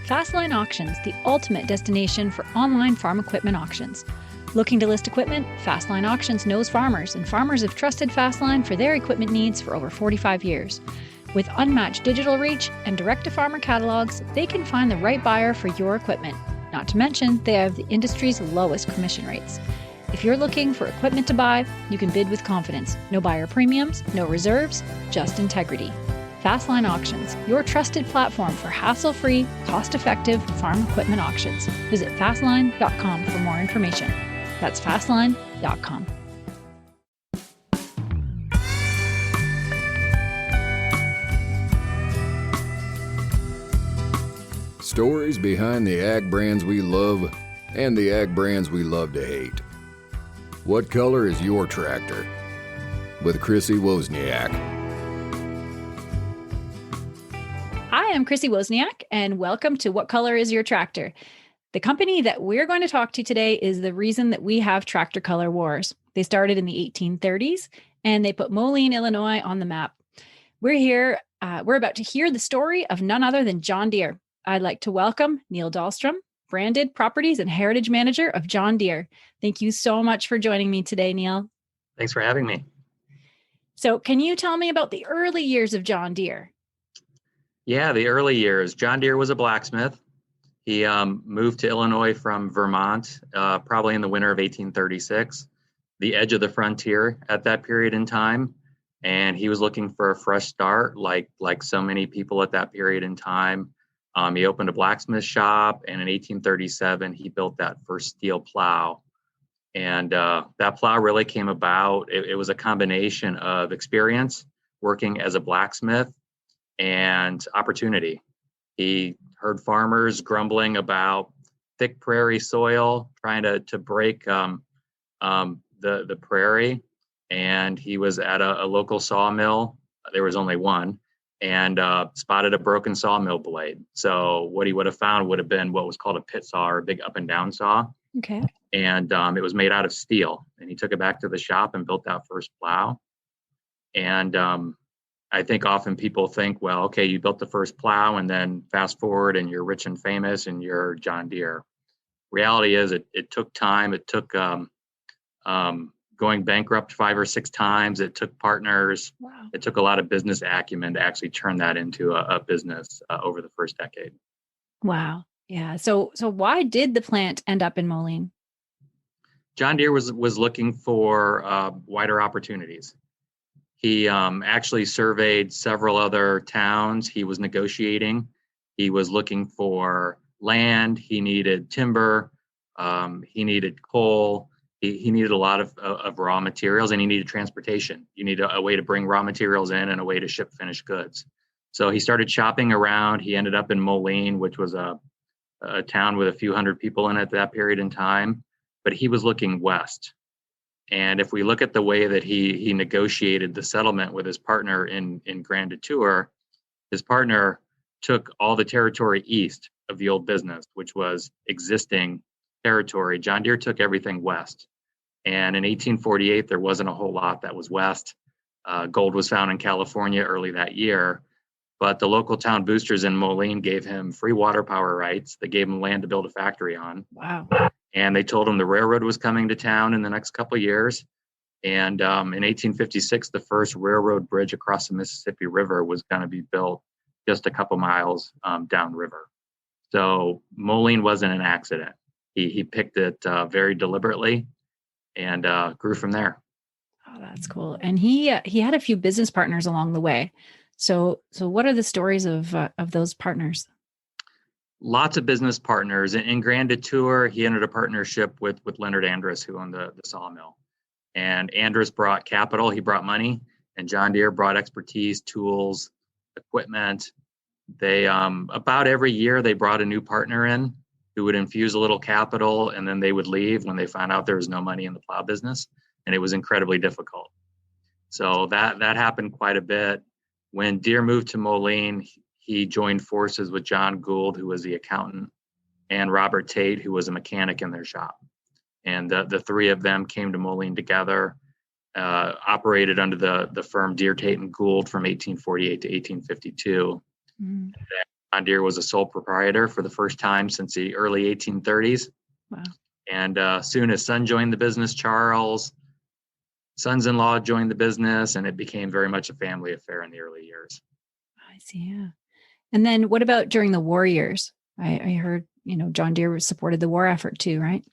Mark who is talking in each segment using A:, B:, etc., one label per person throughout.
A: Fastline Auctions, the ultimate destination for online farm equipment auctions. Looking to list equipment? Fastline Auctions knows farmers, and farmers have trusted Fastline for their equipment needs for over 45 years. With unmatched digital reach and direct-to-farmer catalogs, they can find the right buyer for your equipment. Not to mention, they have the industry's lowest commission rates. If you're looking for equipment to buy, you can bid with confidence. No buyer premiums, no reserves, just integrity. Fastline Auctions, your trusted platform for hassle-free, cost-effective farm equipment auctions. Visit fastline.com for more information. That's fastline.com.
B: Stories behind the ag brands we love and the ag brands we love to hate. What color is your tractor? With Chrissy Wozniak.
A: Hi, I'm Chrissy Wozniak, and welcome to What Color is Your Tractor? The company that we're going to talk to today is the reason that we have tractor color wars. They started in the 1830s, and they put Moline, Illinois on the map. We're about to hear the story of none other than John Deere. I'd like to welcome Neil Dahlstrom, Branded Properties and Heritage Manager of John Deere. Thank you so much for joining me today, Neil.
C: Thanks for having me.
A: So can you tell me about the early years of John Deere?
C: Yeah, the early years. John Deere was a blacksmith. He moved to Illinois from Vermont, probably in the winter of 1836, the edge of the frontier at that period in time. And he was looking for a fresh start, like so many people at that period in time. He opened a blacksmith shop, and in 1837, he built that first steel plow. And that plow really came about. It was a combination of experience working as a blacksmith and opportunity. He heard farmers grumbling about thick prairie soil, trying to break the prairie. And he was at a local sawmill. There was only one, and spotted a broken sawmill blade. So what he would have found would have been what was called a pit saw, or a big up and down saw.
A: Okay.
C: And it was made out of steel. And he took it back to the shop and built that first plow. And I think often people think, well, okay, you built the first plow and then fast forward and you're rich and famous and you're John Deere. Reality is it took time. It took going bankrupt 5 or 6 times. It took partners.
A: Wow.
C: It took a lot of business acumen to actually turn that into a business over the first decade.
A: Wow. Yeah. So why did the plant end up in Moline?
C: John Deere was looking for wider opportunities. He actually surveyed several other towns. He was negotiating. He was looking for land. He needed timber. He needed coal. He needed a lot of raw materials, and he needed transportation. You need a way to bring raw materials in and a way to ship finished goods. So he started shopping around. He ended up in Moline, which was a town with a few hundred people in it at that period in time. But he was looking west. And if we look at the way that he negotiated the settlement with his partner in Grand Detour, his partner took all the territory east of the old business, which was existing territory. John Deere took everything west. And in 1848, there wasn't a whole lot that was west. Gold was found in California early that year. But the local town boosters in Moline gave him free water power rights. They gave him land to build a factory on.
A: Wow.
C: And they told him the railroad was coming to town in the next couple of years. And in 1856, the first railroad bridge across the Mississippi River was going to be built just a couple miles downriver. So Moline wasn't an accident. He picked it very deliberately and grew from there.
A: Oh, that's cool. And he had a few business partners along the way. So what are the stories of those partners?
C: Lots of business partners. In Grand Detour, he entered a partnership with Leonard Andrus, who owned the sawmill. And Andrus brought capital, he brought money, and John Deere brought expertise, tools, equipment. They about every year they brought a new partner in who would infuse a little capital, and then they would leave when they found out there was no money in the plow business, and it was incredibly difficult. So that happened quite a bit. When Deere moved to Moline, he joined forces with John Gould, who was the accountant, and Robert Tate, who was a mechanic in their shop. And the three of them came to Moline together, operated under the firm Deere, Tate, and Gould from 1848 to 1852. Mm. John Deere was a sole proprietor for the first time since the early 1830s.
A: Wow.
C: And soon his son joined the business, Charles. Sons-in-law joined the business, and it became very much a family affair in the early years.
A: I see. Yeah. And then what about during the war years? I heard, John Deere supported the war effort too, right?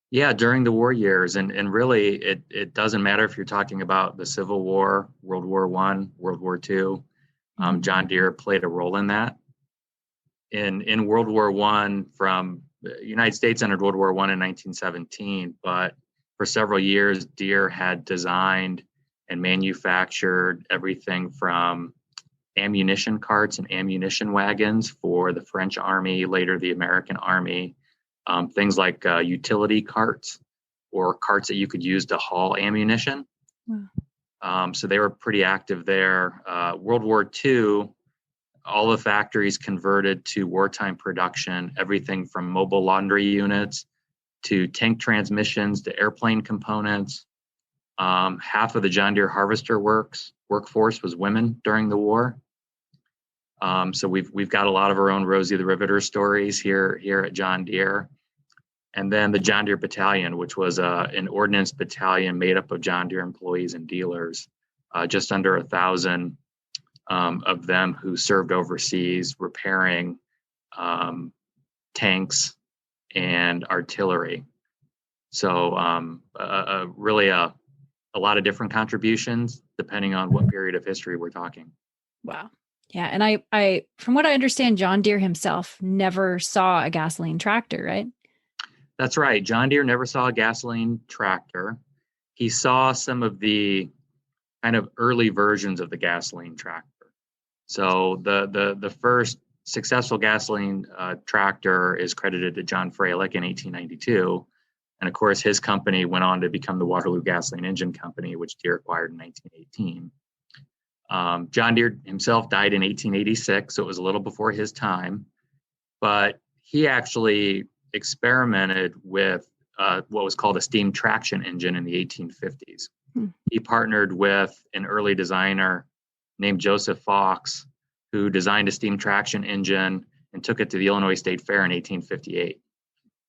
C: Yeah, during the war years, and really, it doesn't matter if you're talking about the Civil War, World War I, World War II. John Deere played a role in that. In World War I, from the United States entered World War I in 1917, but for several years, Deere had designed and manufactured everything from ammunition carts and ammunition wagons for the French Army, later the American Army, things like utility carts or carts that you could use to haul ammunition. Wow. So they were pretty active there. World War II, all the factories converted to wartime production, everything from mobile laundry units to tank transmissions to airplane components. Half of the John Deere harvester workforce was women during the war. So we've got a lot of our own Rosie the Riveter stories here at John Deere. And then the John Deere Battalion, which was an ordnance battalion made up of John Deere employees and dealers, just under 1,000 of them who served overseas repairing tanks and artillery. So really a lot of different contributions depending on what period of history we're talking.
A: Wow. Yeah. And I from what I understand, John Deere himself never saw a gasoline tractor, right?
C: That's right. John Deere never saw a gasoline tractor. He saw some of the kind of early versions of the gasoline tractor. So the first successful gasoline tractor is credited to John Freilich in 1892. And of course, his company went on to become the Waterloo Gasoline Engine Company, which Deere acquired in 1918. John Deere himself died in 1886, so it was a little before his time. But he actually experimented with what was called a steam traction engine in the 1850s. He partnered with an early designer named Joseph Fox, who designed a steam traction engine and took it to the Illinois State Fair in 1858.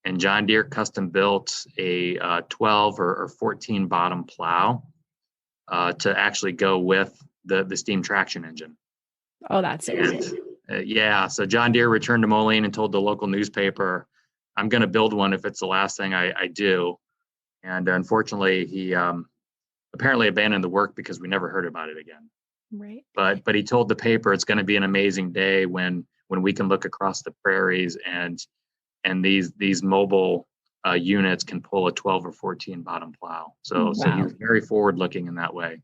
C: And John Deere custom built a 12 or 14 bottom plow to actually go with the steam traction engine.
A: Oh, that's it.
C: Yeah. So John Deere returned to Moline and told the local newspaper, I'm going to build one if it's the last thing I do. And unfortunately, he apparently abandoned the work because we never heard about it again.
A: Right.
C: But he told the paper it's going to be an amazing day when we can look across the prairies and these mobile units can pull a 12 or 14 bottom plow. So he was very forward looking in that way.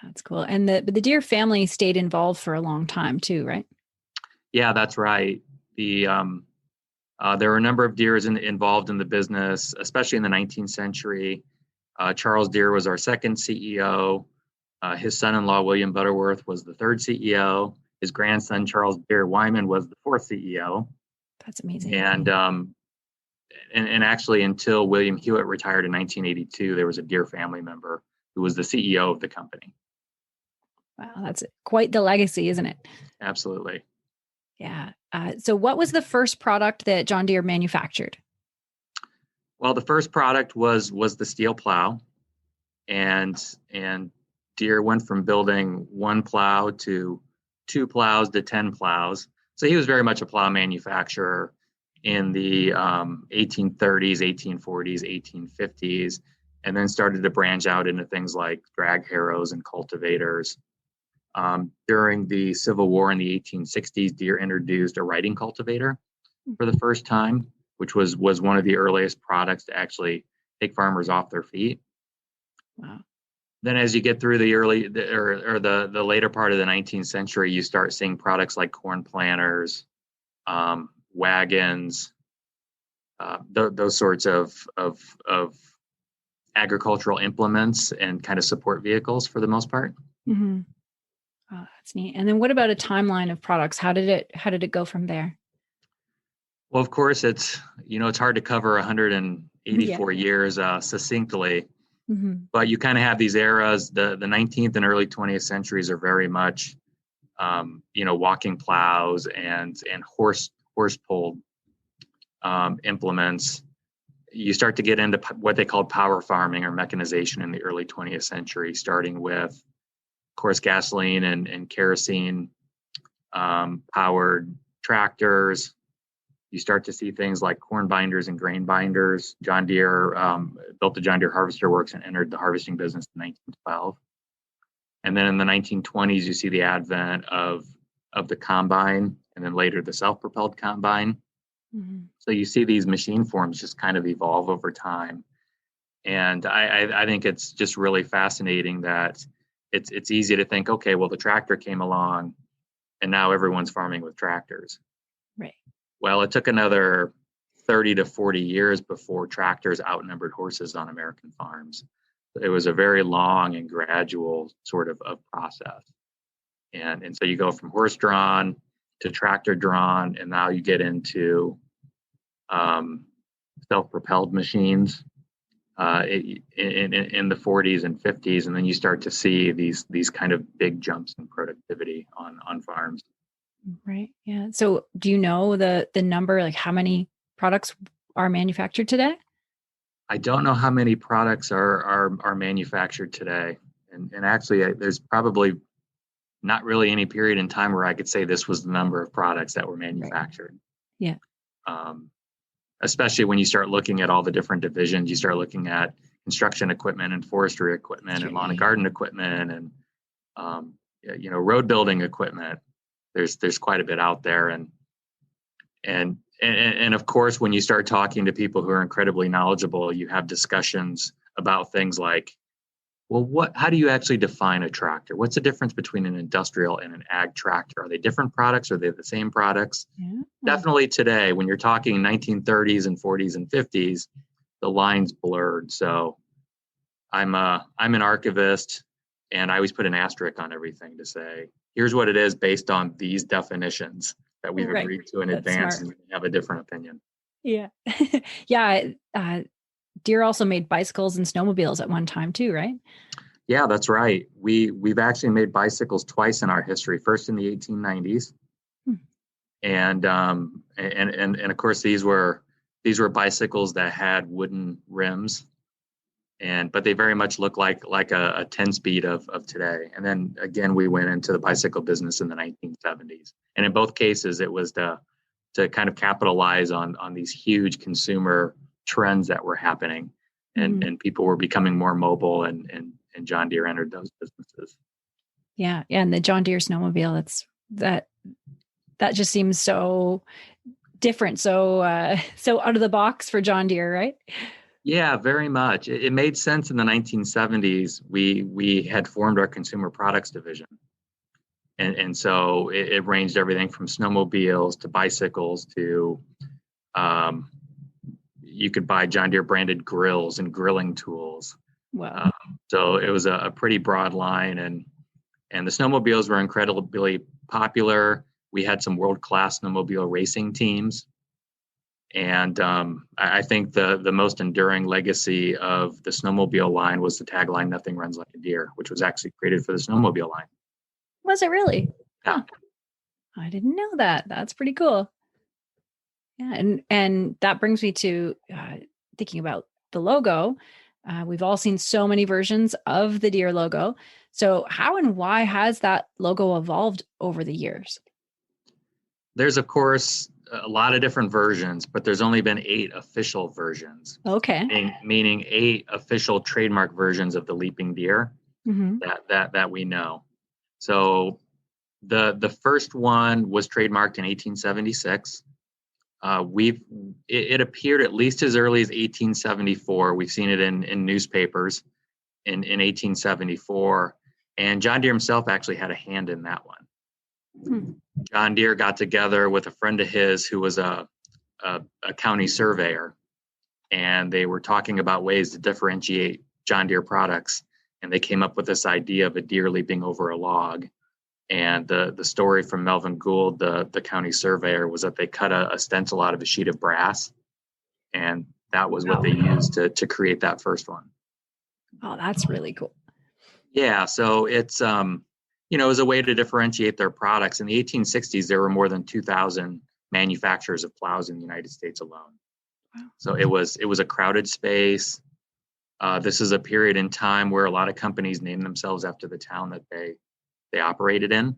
A: That's cool. And the Deere family stayed involved for a long time too, right?
C: Yeah, that's right. There were a number of Deeres involved in the business, especially in the 19th century. Charles Deere was our second CEO. His son-in-law, William Butterworth, was the third CEO. His grandson, Charles Deere Wyman, was the fourth CEO.
A: That's amazing.
C: And actually, until William Hewitt retired in 1982, there was a Deere family member who was the CEO of the company.
A: Wow, that's quite the legacy, isn't it?
C: Absolutely.
A: Yeah. So what was the first product that John Deere manufactured?
C: Well, the first product was the steel plow. And Deere went from building one plow to 2 plows to 10 plows. So he was very much a plow manufacturer in the 1830s, 1840s, 1850s, and then started to branch out into things like drag harrows and cultivators. During the Civil War in the 1860s, Deere introduced a riding cultivator for the first time, which was one of the earliest products to actually take farmers off their feet.
A: Wow.
C: Then as you get through the later part of the 19th century, you start seeing products like corn planters, wagons, those sorts of agricultural implements and kind of support vehicles for the most part.
A: Mm-hmm. Oh, that's neat. And then what about a timeline of products? How did it go from there?
C: Well, of course, it's hard to cover 184 years succinctly. Mm-hmm. But you kind of have these eras. The 19th and early 20th centuries are very much walking plows and horse pulled implements. You start to get into what they called power farming or mechanization in the early 20th century, starting with, of course, gasoline and kerosene powered tractors. You start to see things like corn binders and grain binders. John Deere built the John Deere Harvester Works and entered the harvesting business in 1912. And then in the 1920s, you see the advent of the combine, and then later the self-propelled combine. Mm-hmm. So you see these machine forms just kind of evolve over time. And I think it's just really fascinating that it's easy to think, okay, well, the tractor came along and now everyone's farming with tractors.
A: Right.
C: Well, it took another 30 to 40 years before tractors outnumbered horses on American farms. It was a very long and gradual sort of process. And so you go from horse drawn to tractor drawn, and now you get into self-propelled machines in the 40s and 50s, and then you start to see these kind of big jumps in productivity on farms.
A: Right. Yeah. So do you know the number, like how many products are manufactured today?
C: I don't know how many products are manufactured today. And actually, there's probably not really any period in time where I could say this was the number of products that were manufactured.
A: Right. Yeah.
C: Especially when you start looking at all the different divisions, you start looking at construction equipment and forestry equipment and lawn and garden equipment and road building equipment. There's quite a bit out there, and of course, when you start talking to people who are incredibly knowledgeable, you have discussions about things like, well, how do you actually define a tractor? What's the difference between an industrial and an ag tractor? Are they different products? Are they the same products? Yeah. Definitely today, when you're talking 1930s and 40s and 50s, the line's blurred. So I'm an archivist, and I always put an asterisk on everything to say, here's what it is based on these definitions that we've agreed to in advance, smart. And we have a different opinion.
A: Yeah. Yeah. Deere also made bicycles and snowmobiles at one time too, right?
C: Yeah, that's right. We've actually made bicycles twice in our history. First in the 1890s, and of course these were bicycles that had wooden rims, but they very much look like a 10-speed of today. And then again, we went into the bicycle business in the 1970s, and in both cases, it was to kind of capitalize on these huge consumer trends that were happening, and people were becoming more mobile, and John Deere entered those businesses.
A: Yeah. And the John Deere snowmobile, that just seems so different. So out of the box for John Deere, right?
C: Yeah, very much. It made sense in the 1970s. We had formed our consumer products division. And so it ranged everything from snowmobiles to bicycles to you could buy John Deere branded grills and grilling tools.
A: Wow.
C: So it was a pretty broad line, and the snowmobiles were incredibly popular. We had some world-class snowmobile racing teams. And I think the most enduring legacy of the snowmobile line was the tagline, "Nothing runs like a Deere," which was actually created for the snowmobile line.
A: Was it really?
C: Yeah.
A: Huh. I didn't know that. That's pretty cool. Yeah. And that brings me to thinking about the logo. We've all seen so many versions of the Deere logo. So how and why has that logo evolved over the years?
C: There's, of course, a lot of different versions, but there's only been 8 official versions.
A: Okay.
C: Meaning 8 official trademark versions of the Leaping Deer that we know. So the first one was trademarked in 1876. It appeared at least as early as 1874. We've seen it in newspapers in 1874, and John Deere himself actually had a hand in that one. John Deere got together with a friend of his who was a county surveyor, and they were talking about ways to differentiate John Deere products, and they came up with this idea of a deer leaping over a log. And the story from Melvin Gould, the county surveyor, was that they cut a stencil out of a sheet of brass, and that was what they used to create that first one.
A: Oh, that's really cool.
C: Yeah, so it's it was a way to differentiate their products. In the 1860s, there were more than 2,000 manufacturers of plows in the United States alone.
A: Wow.
C: So it was a crowded space. This is a period in time where a lot of companies named themselves after the town that they operated in.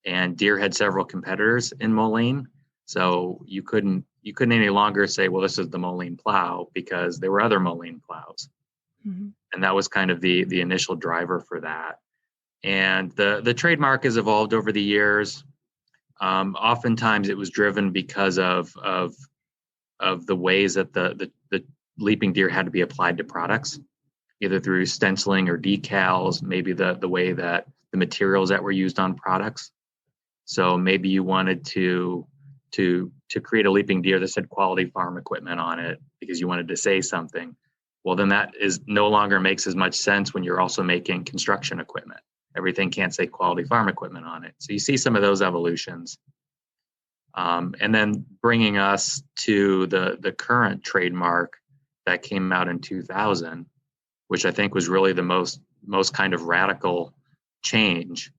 C: And Deere had several competitors in Moline. So you couldn't any longer say, well, this is the Moline plow, because there were other Moline plows.
A: Mm-hmm.
C: And that was kind of the initial driver for that. And the trademark has evolved over the years. Oftentimes it was driven because of the ways that the leaping deer had to be applied to products, either through stenciling or decals, maybe the way that the materials that were used on products. So maybe you wanted to create a leaping deer that said quality farm equipment on it because you wanted to say something. Well, then that is no longer makes as much sense when you're also making construction equipment. Everything can't say quality farm equipment on it. So you see some of those evolutions. And then bringing us to the current trademark that came out in 2000, which I think was really the most kind of radical change.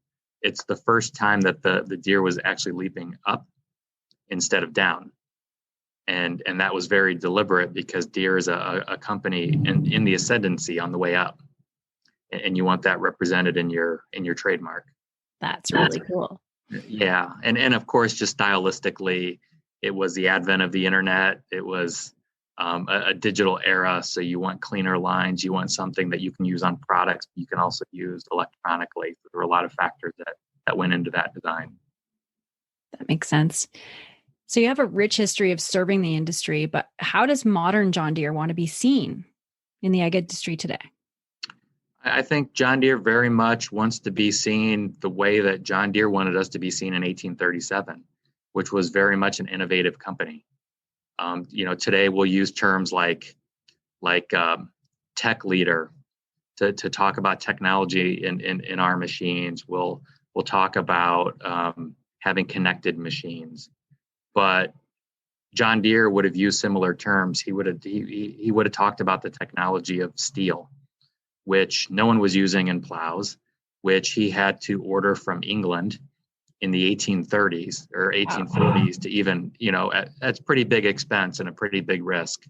C: It's the first time that the deer was actually leaping up instead of down. And that was very deliberate because Deere is a company in the ascendancy on the way up. And you want that represented in your trademark.
A: That's really cool.
C: Yeah. And of course, just stylistically, it was the advent of the internet. It was a digital era. So you want cleaner lines. You want something that you can use on products. You can also use electronically. So there were a lot of factors that went into that design.
A: That makes sense. So you have a rich history of serving the industry, but how does modern John Deere want to be seen in the ag industry today?
C: I think John Deere very much wants to be seen the way that John Deere wanted us to be seen in 1837, which was very much an innovative company. Today we'll use terms like tech leader to talk about technology in our machines. We'll talk about having connected machines. But John Deere would have used similar terms. He would have talked about the technology of steel, which no one was using in plows, which he had to order from England in the 1830s or 1840s to even, that's pretty big expense and a pretty big risk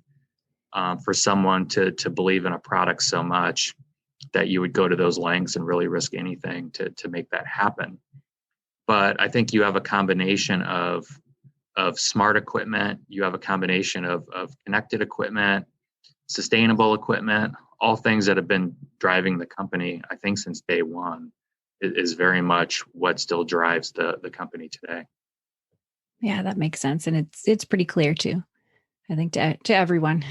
C: for someone to believe in a product so much that you would go to those lengths and really risk anything to make that happen. But I think you have a combination of smart equipment, you have a combination of connected equipment, sustainable equipment, all things that have been driving the company, I think, since day one, is very much what still drives the company today.
A: Yeah, that makes sense. And it's pretty clear too, I think, to everyone.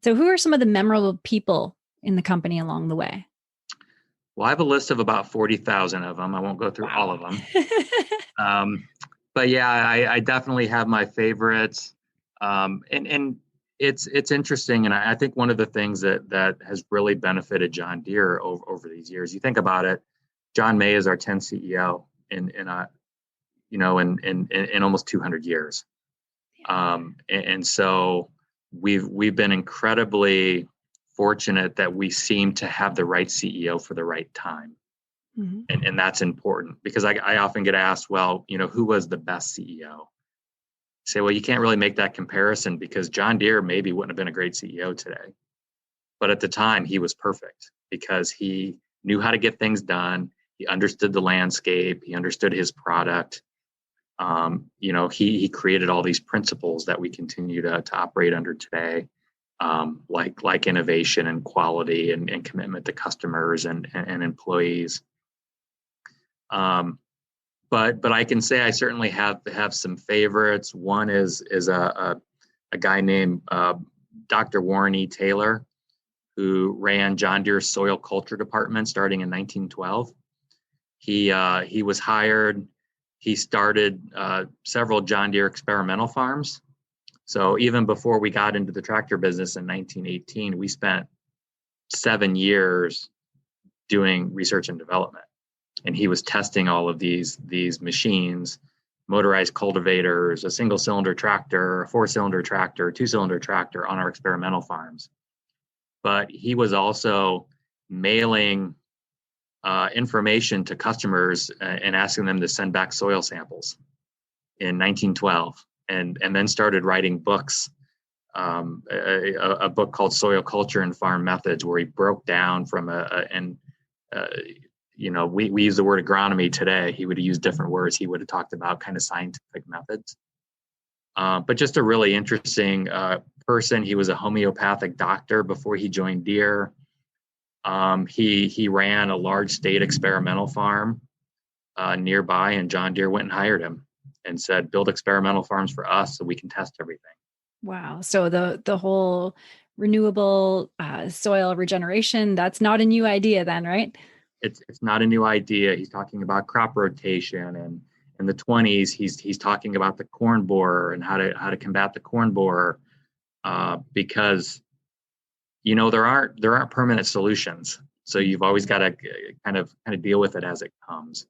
A: So who are some of the memorable people in the company along the way?
C: Well, I have a list of about 40,000 of them. I won't go through all of them. But yeah, I definitely have my favorites. And it's interesting. And I think one of the things that has really benefited John Deere over these years, you think about it, John May is our 10th CEO in almost 200 years. And so we've been incredibly fortunate that we seem to have the right CEO for the right time. Mm-hmm. And that's important because I often get asked, well, who was the best CEO? Say, well, you can't really make that comparison because John Deere maybe wouldn't have been a great CEO today. But at the time, he was perfect because he knew how to get things done. He understood the landscape. He understood his product. He created all these principles that we continue to operate under today, like innovation and quality and commitment to customers and employees. But I can say I certainly have some favorites. One is a guy named Dr. Warren E. Taylor, who ran John Deere's soil culture department starting in 1912. He was hired. He started several John Deere experimental farms. So even before we got into the tractor business in 1918, we spent 7 years doing research and development. And he was testing all of these machines, motorized cultivators, a single cylinder tractor, a 4-cylinder tractor, 2-cylinder tractor on our experimental farms. But he was also mailing information to customers and asking them to send back soil samples in 1912, and then started writing books. A book called Soil Culture and Farm Methods, where he broke down from we use the word agronomy today. He would have used different words. He would have talked about kind of scientific methods. But just a really interesting person. He was a homeopathic doctor before he joined Deere. He ran a large state experimental farm nearby, and John Deere went and hired him and said, build experimental farms for us so we can test everything.
A: Wow. So the whole renewable soil regeneration, that's not a new idea then, right?
C: It's not a new idea. He's talking about crop rotation, and in the 20s, he's talking about the corn borer and how to combat the corn borer, because there aren't permanent solutions. So you've always got to kind of deal with it as it comes.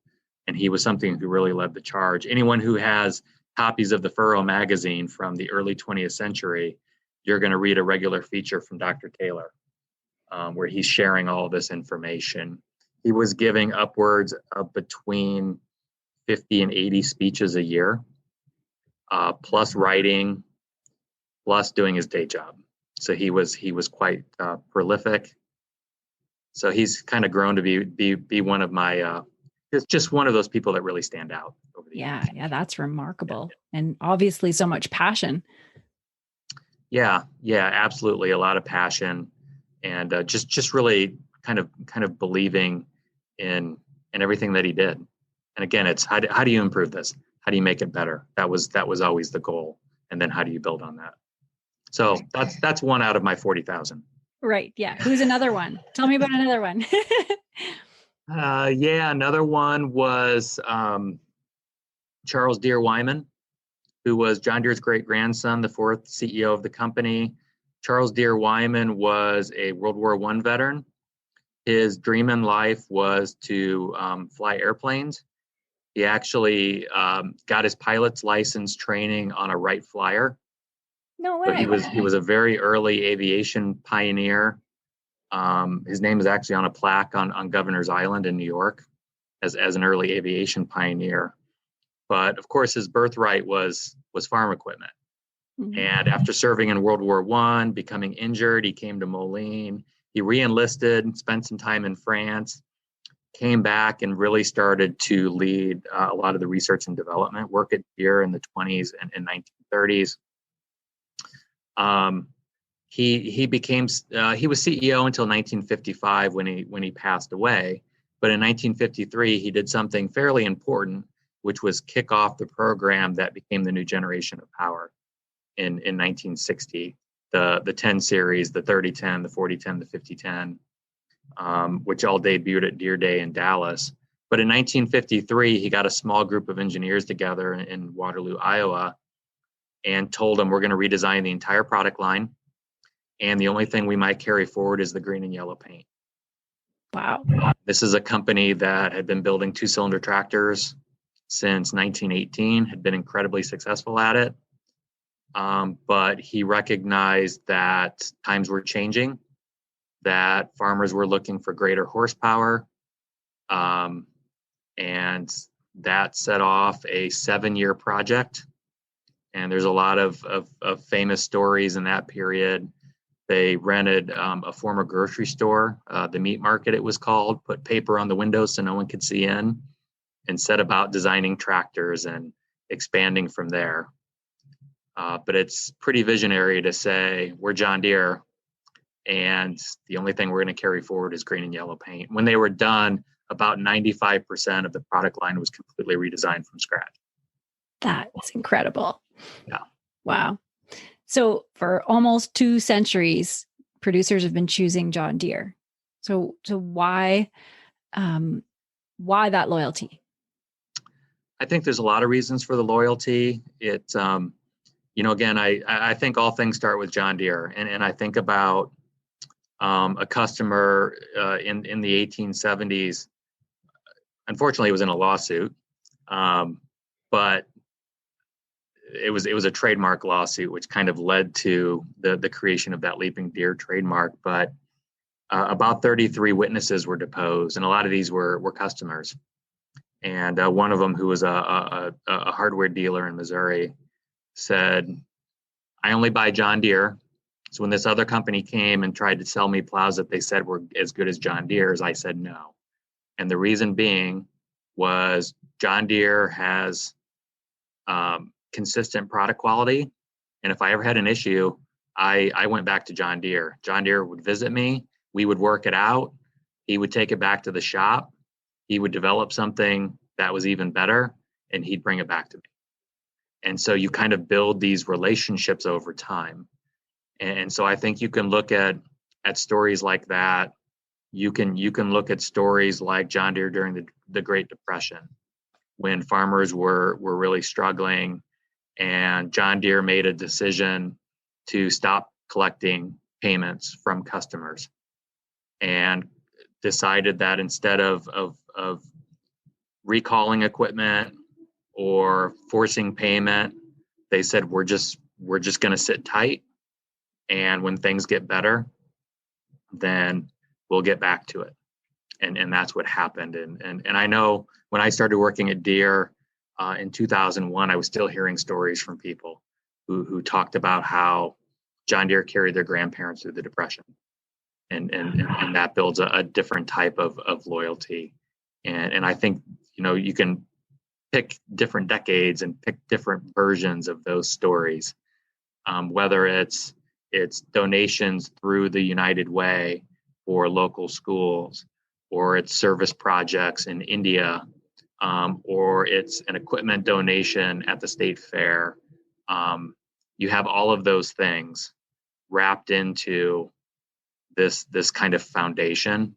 C: And he was something who really led the charge. Anyone who has copies of the Furrow magazine from the early 20th century, you're going to read a regular feature from Dr. Taylor, where he's sharing all this information. He was giving upwards of between 50 and 80 speeches a year, plus writing, plus doing his day job. So he was quite prolific. So he's kind of grown to be one of my just one of those people that really stand out over the years.
A: Yeah, that's remarkable, and obviously so much passion.
C: Yeah, absolutely, a lot of passion, and just really kind of believing in everything that he did. And again, it's how do you improve this? How do you make it better? That was always the goal. And then how do you build on that? So that's one out of my 40,000.
A: Right. Yeah. Who's another one? Tell me about another one.
C: Another one was Charles Deere Wyman, who was John Deere's great-grandson, the fourth CEO of the company. Charles Deere Wyman was a World War I veteran. His dream in life was to fly airplanes. He actually got his pilot's license training on a Wright Flyer.
A: No way.
C: So he was a very early aviation pioneer. His name is actually on a plaque on Governor's Island in New York as an early aviation pioneer. But of course, his birthright was farm equipment. Mm-hmm. And after serving in World War I, becoming injured, he came to Moline. He re-enlisted, spent some time in France, came back and really started to lead a lot of the research and development work at Deere in the 20s and 1930s. He was CEO until 1955 when he passed away. But in 1953, he did something fairly important, which was kick off the program that became the new generation of power in 1960. The 10 series, the 3010, the 4010, the 5010, which all debuted at Deere Day in Dallas. But in 1953, he got a small group of engineers together in Waterloo, Iowa, and told them, we're going to redesign the entire product line. And the only thing we might carry forward is the green and yellow paint.
A: Wow.
C: This is a company that had been building two-cylinder tractors since 1918, had been incredibly successful at it. But he recognized that times were changing, that farmers were looking for greater horsepower. And that set off a 7-year project. And there's a lot of famous stories in that period. They rented a former grocery store, the meat market it was called, put paper on the windows so no one could see in, and set about designing tractors and expanding from there. But it's pretty visionary to say, we're John Deere, and the only thing we're going to carry forward is green and yellow paint. When they were done, about 95% of the product line was completely redesigned from scratch.
A: That's incredible.
C: Yeah.
A: Wow. So for almost 2 centuries, producers have been choosing John Deere. So why that loyalty?
C: I think there's a lot of reasons for the loyalty. It's, again, I think all things start with John Deere, and I think about a customer in the 1870s. Unfortunately, it was in a lawsuit, but it was a trademark lawsuit, which kind of led to the creation of that Leaping Deer trademark. But about 33 witnesses were deposed, and a lot of these were customers. And one of them, who was a hardware dealer in Missouri, said, "I only buy John Deere. So when this other company came and tried to sell me plows that they said were as good as John Deere's, I said no. And the reason being was John Deere has consistent product quality. And if I ever had an issue, I went back to John Deere. John Deere would visit me. We would work it out. He would take it back to the shop. He would develop something that was even better, and he'd bring it back to me." And so you kind of build these relationships over time. And so I think you can look at stories like that. You can look at stories like John Deere during the Great Depression, when farmers were really struggling, and John Deere made a decision to stop collecting payments from customers, and decided that instead of recalling equipment or forcing payment, they said, we're just going to sit tight, and when things get better, then we'll get back to it. And that's what happened. And I know when I started working at Deere in 2001, I was still hearing stories from people who talked about how John Deere carried their grandparents through the Depression. And that builds a different type of loyalty. And I think, you can pick different decades and pick different versions of those stories, whether it's donations through the United Way for local schools, or it's service projects in India, or it's an equipment donation at the state fair. You have all of those things wrapped into this kind of foundation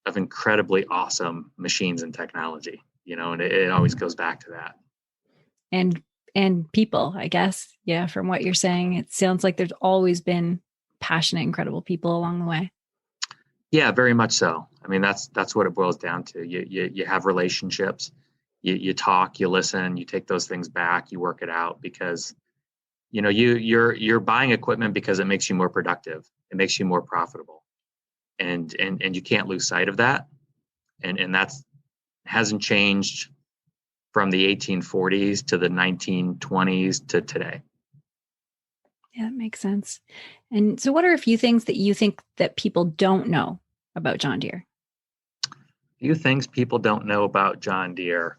C: of incredibly awesome machines and technology, and it always goes back to that.
A: And people, I guess. Yeah. From what you're saying, it sounds like there's always been passionate, incredible people along the way.
C: Yeah, very much so. I mean, that's what it boils down to. You have relationships, you talk, you listen, you take those things back, you work it out, because you're buying equipment because it makes you more productive, it makes you more profitable, and you can't lose sight of that. And that's hasn't changed from the 1840s to the 1920s to today.
A: Yeah, that makes sense. And so what are a few things that you think that people don't know about John Deere?
C: Few things people don't know about John Deere.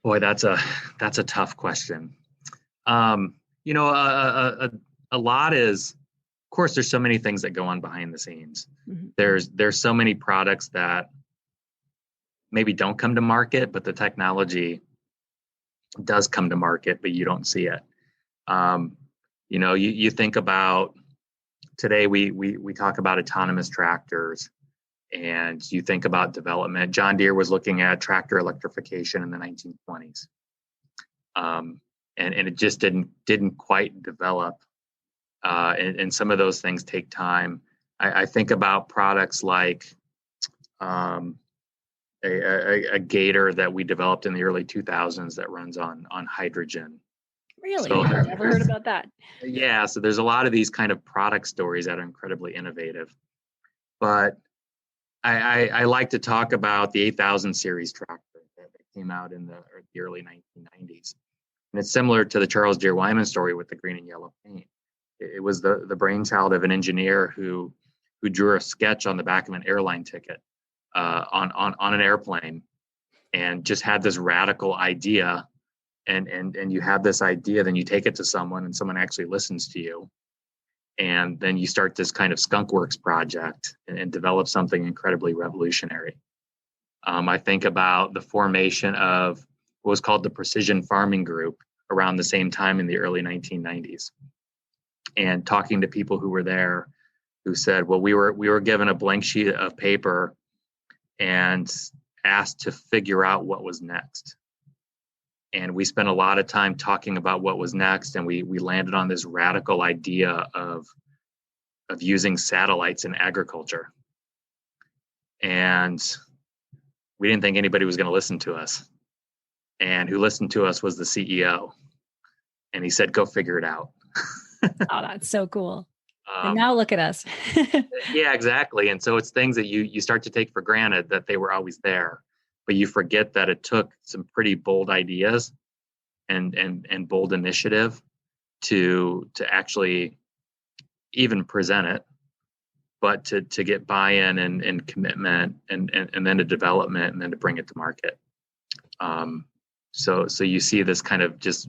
C: Boy, that's a tough question. A lot is, of course, there's so many things that go on behind the scenes. Mm-hmm. There's so many products that maybe don't come to market, but the technology does come to market, but you don't see it. You think about today, we talk about autonomous tractors, and you think about development. John Deere was looking at tractor electrification in the 1920s. And it just didn't quite develop. And some of those things take time. I think about products like a gator that we developed in the early 2000s that runs on hydrogen.
A: Really?
C: So
A: I've never heard about that.
C: Yeah, so there's a lot of these kind of product stories that are incredibly innovative. But I like to talk about the 8000 series tractor that came out in the early 1990s. And it's similar to the Charles Deere Wyman story with the green and yellow paint. It was the brainchild of an engineer who drew a sketch on the back of an airline ticket on an airplane, and just had this radical idea. And you have this idea, then you take it to someone, and someone actually listens to you. And then you start this kind of skunkworks project and develop something incredibly revolutionary. I think about the formation of what was called the Precision Farming Group around the same time in the early 1990s. And talking to people who were there, who said, well, we were given a blank sheet of paper and asked to figure out what was next. And we spent a lot of time talking about what was next, and we landed on this radical idea of using satellites in agriculture. And we didn't think anybody was going to listen to us. And who listened to us was the CEO. And he said, go figure it out.
A: Oh, that's so cool. And now look at us.
C: Yeah, exactly. And so it's things that you start to take for granted that they were always there, but you forget that it took some pretty bold ideas and bold initiative to actually even present it, but to get buy-in and commitment and then to development and then to bring it to market. So you see this kind of just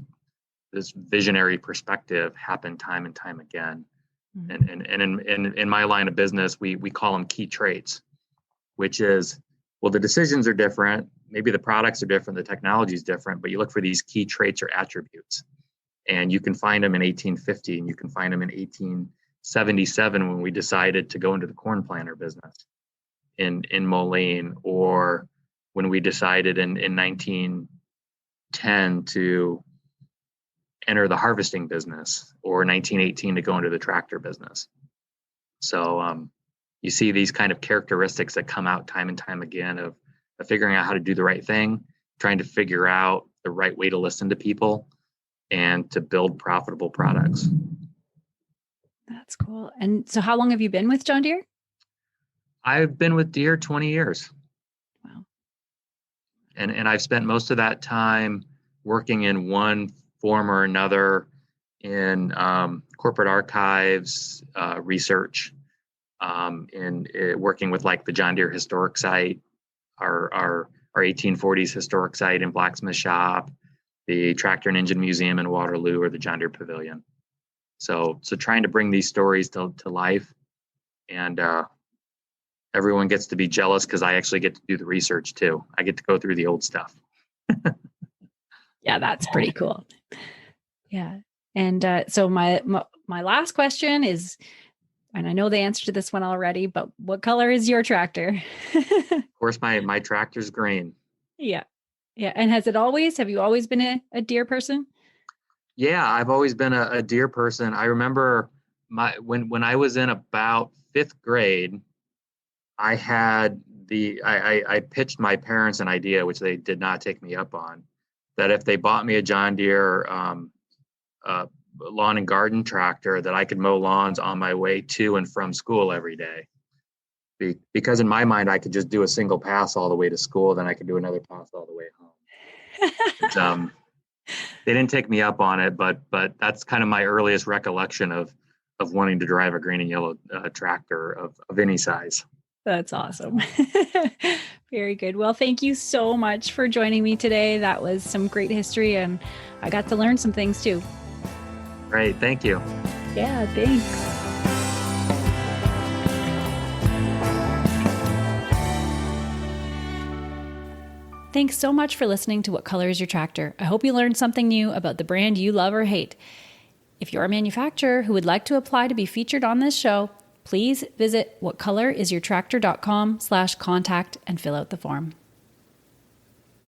C: this visionary perspective happen time and time again. And in my line of business, we call them key traits, which is, well, the decisions are different. Maybe the products are different. The technology is different, but you look for these key traits or attributes, and you can find them in 1850 and you can find them in 1877 when we decided to go into the corn planter business in Moline, or when we decided in 1910 to enter the harvesting business, or 1918 to go into the tractor business. So you see these kind of characteristics that come out time and time again of figuring out how to do the right thing, trying to figure out the right way to listen to people and to build profitable products.
A: That's cool. And so how long have you been with John Deere?
C: I've been with Deere 20 years.
A: Wow.
C: And I've spent most of that time working in one form or another in corporate archives, research, in working with like the John Deere historic site, our 1840s historic site in Blacksmith Shop, the Tractor and Engine Museum in Waterloo, or the John Deere Pavilion. So trying to bring these stories to life, and everyone gets to be jealous because I actually get to do the research too. I get to go through the old stuff.
A: Yeah, that's pretty cool. Yeah. And so my last question is, and I know the answer to this one already, but what color is your tractor?
C: Of course, my tractor's green.
A: Yeah. Yeah. And have you always been a Deere person?
C: Yeah, I've always been a Deere person. I remember when I was in about 5th grade, I pitched my parents an idea, which they did not take me up on, that if they bought me a John Deere lawn and garden tractor, that I could mow lawns on my way to and from school every day. Because in my mind, I could just do a single pass all the way to school, then I could do another pass all the way home. They didn't take me up on it, but that's kind of my earliest recollection of wanting to drive a green and yellow tractor of any size.
A: That's awesome. Very good. Well, thank you so much for joining me today. That was some great history, and I got to learn some things too.
C: Great. Thank you.
A: Yeah, thanks. Thanks so much for listening to What Color is Your Tractor? I hope you learned something new about the brand you love or hate. If you're a manufacturer who would like to apply to be featured on this show, please visit whatcolorisyourtractor.com/contact and fill out the form.